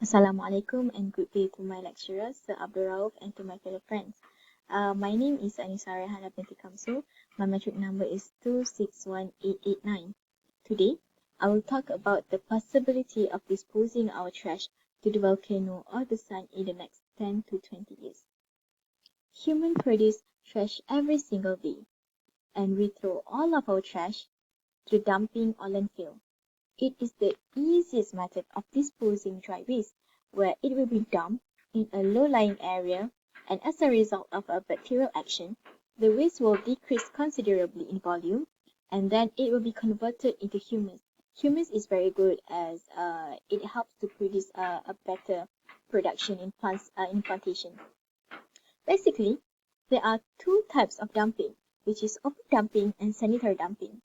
Assalamualaikum and good day to my lecturers, Sir Abdul Rauf, and to my fellow friends. My name is Anissa Rehana binti Kamsul. My metric number is 261889. Today, I will talk about the possibility of disposing our trash to the volcano or the sun in the next 10 to 20 years. Humans produce trash every single day, and we throw all of our trash to dumping or landfill. It is the easiest method of disposing dry waste, where it will be dumped in a low-lying area, and as a result of a bacterial action, the waste will decrease considerably in volume, and then it will be converted into humus. Humus is very good as it helps to produce a better production in plants in plantation. Basically, there are two types of dumping, which is open dumping and sanitary dumping.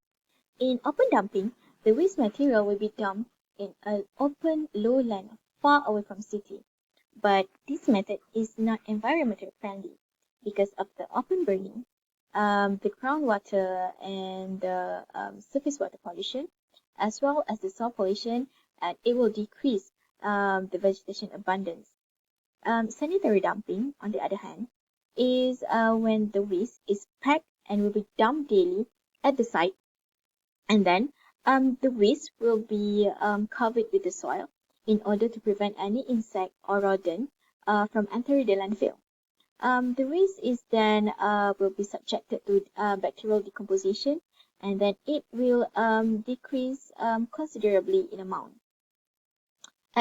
In open dumping, the waste material will be dumped in an open lowland far away from city. But this method is not environmentally friendly because of the open burning, the groundwater and the surface water pollution, as well as the soil pollution, and it will decrease the vegetation abundance. Sanitary dumping, on the other hand, is when the waste is packed and will be dumped daily at the site, and then the waste will be covered with the soil in order to prevent any insect or rodent from entering the landfill. The waste is then will be subjected to bacterial decomposition, and then it will decrease considerably in amount.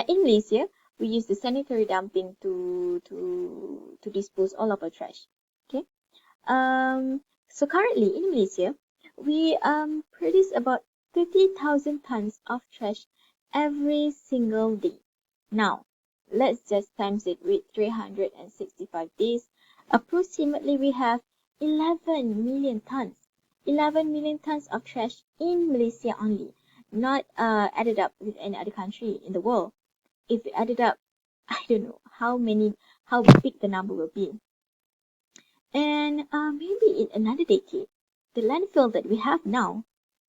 In Malaysia, we use the sanitary dumping to dispose all of our trash. Okay. So currently in Malaysia, we produce about 30,000 tons of trash every single day. Now, let's just times it with 365 days. Approximately, we have 11 million tons. 11 million tons of trash in Malaysia only, not added up with any other country in the world. If we added up, I don't know how big the number will be. And maybe in another decade, the landfill that we have now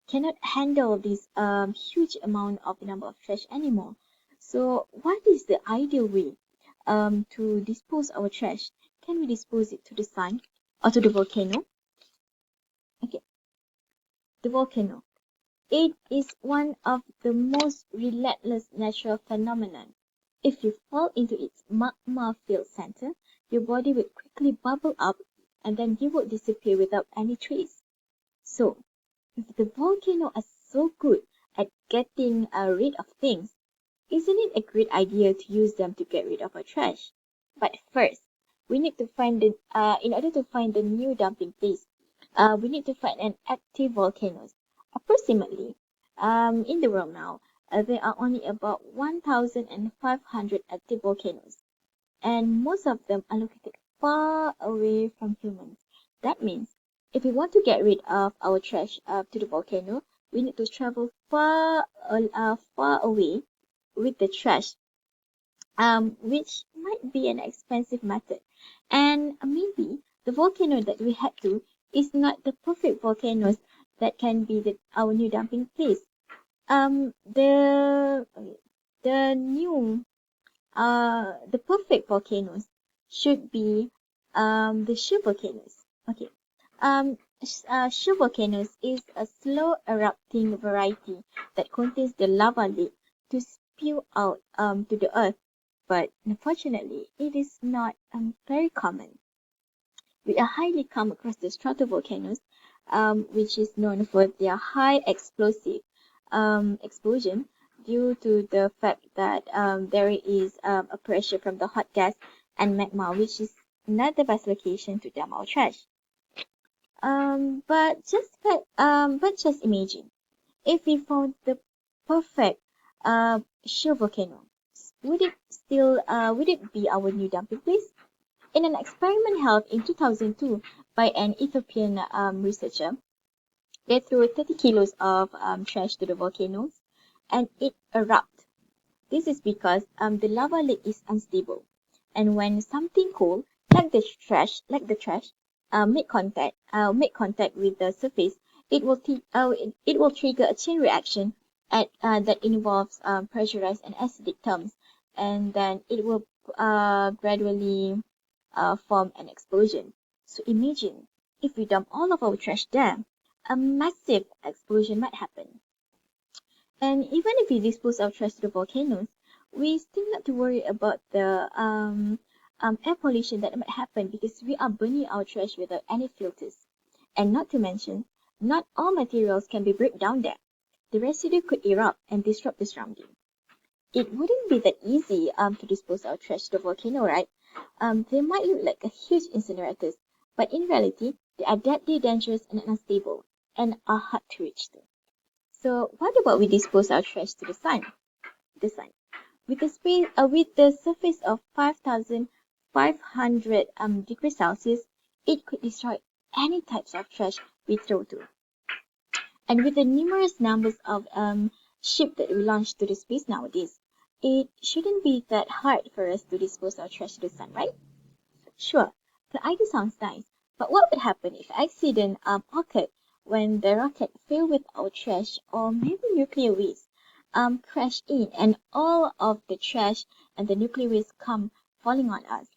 cannot handle this huge amount of the number of trash anymore. So what is the ideal way to dispose our trash? Can we dispose it to the sun or to the volcano? Okay, the volcano. It is one of the most relentless natural phenomenon. If you fall into its magma-filled center, your body would quickly bubble up and then you would disappear without any trace. So, if the volcano is so good at getting rid of things, isn't it a great idea to use them to get rid of our trash? But first, we need to find in order to find the new dumping place, we need to find an active volcano. Approximately, in the world now, there are only about 1,500 active volcanoes, and most of them are located far away from humans. That means if we want to get rid of our trash to the volcano, we need to travel far away with the trash, which might be an expensive method. And maybe the volcano that we head to is not the perfect volcanoes that can be our new dumping place. The perfect volcanoes should be the shear volcanoes. Okay. Shear volcanoes is a slow erupting variety that contains the lava lake to spew out to the earth, but unfortunately, it is not very common. We are highly come across the stratovolcanoes, which is known for their high explosive explosion due to the fact that there is a pressure from the hot gas and magma, which is not the best location to dump our trash. But just imagine if we found the perfect shear volcano, would it be our new dumping place? In an experiment held in 2002 by an Ethiopian researcher, they threw 30 kilos of trash to the volcanoes and it erupted. This is because the lava lake is unstable, and when something cold, like the trash, make contact with the surface, it will trigger a chain reaction that involves pressurized and acidic terms, and then it will gradually form an explosion. So imagine if we dump all of our trash there, a massive explosion might happen. And even if we dispose our trash to the volcanoes, we still not to worry about the air pollution that might happen because we are burning our trash without any filters. And not to mention, not all materials can be break down there. The residue could erupt and disrupt the surrounding. It wouldn't be that easy to dispose our trash to the volcano, right? They might look like a huge incinerators, but in reality, they are deadly dangerous and unstable, and are hard to reach too. So what about we dispose our trash to the sun? The sun. With the surface of 5,500 degrees Celsius, it could destroy any types of trash we throw to. And with the numerous numbers of ships that we launch to the space nowadays, it shouldn't be that hard for us to dispose our trash to the sun, right? Sure, the idea sounds nice, but what would happen if accident occurred when the rocket filled with our trash or maybe nuclear waste crash in and all of the trash and the nuclear waste come falling on us?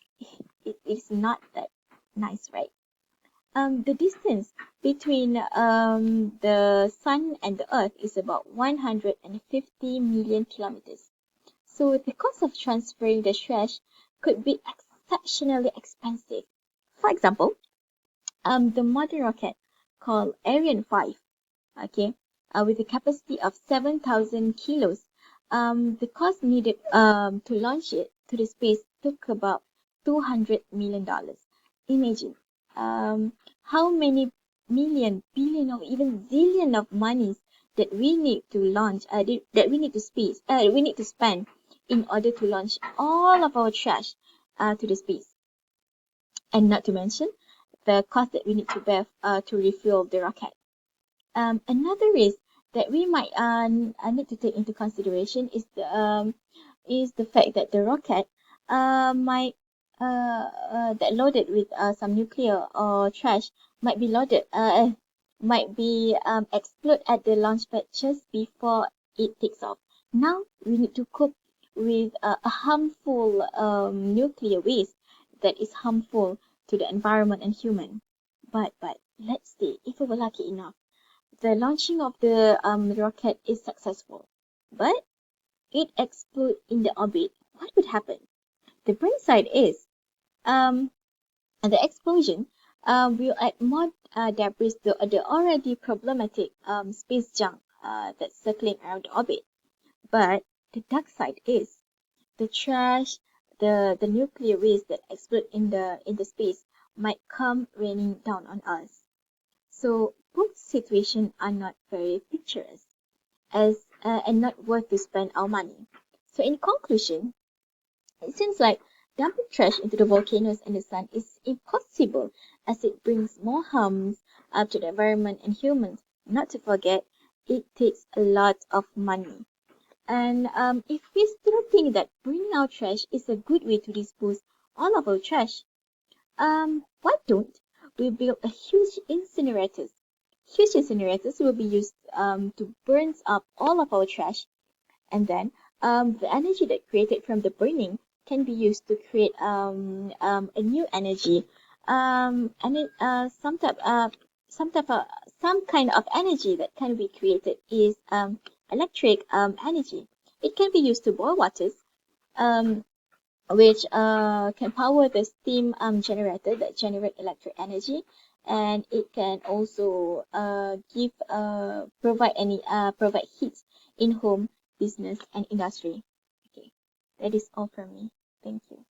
It is not that nice, right? The distance between the sun and the earth is about 150 million kilometers. So the cost of transferring the trash could be exceptionally expensive. For example, the modern rocket called Ariane 5, okay, with a capacity of 7,000 kilos, the cost needed to launch it to the space took about $200 million. Imagine how many million, billion, or even zillion of monies that we need to launch, that we need to spend in order to launch all of our trash to the space. And not to mention the cost that we need to bear to refuel the rocket. Another risk that we might need to take into consideration is the fact that the rocket might that loaded with some nuclear or trash might be explode at the launch pad just before it takes off. Now we need to cope with a harmful nuclear waste that is harmful to the environment and human. But let's say if we were lucky enough, the launching of the rocket is successful, but it explodes in the orbit. What would happen? The brain side is the explosion will add more debris to the already problematic space junk that's circling around the orbit. But the dark side is the trash, the nuclear waste that explode in the space might come raining down on us. So both situations are not very picturesque and not worth to spend our money. So in conclusion, it seems like dumping trash into the volcanoes and the sun is impossible as it brings more harms to the environment and humans. Not to forget, it takes a lot of money. And if we still think that burning our trash is a good way to dispose all of our trash, why don't we build a huge incinerators? Huge incinerators will be used to burn up all of our trash, and then the energy that created from the burning can be used to create a new energy, and some kind of energy that can be created is electric energy. It can be used to boil waters, um, which can power the steam generator that generate electric energy, and it can also provide heat in home, business, and industry. Okay, that is all from me. Thank you.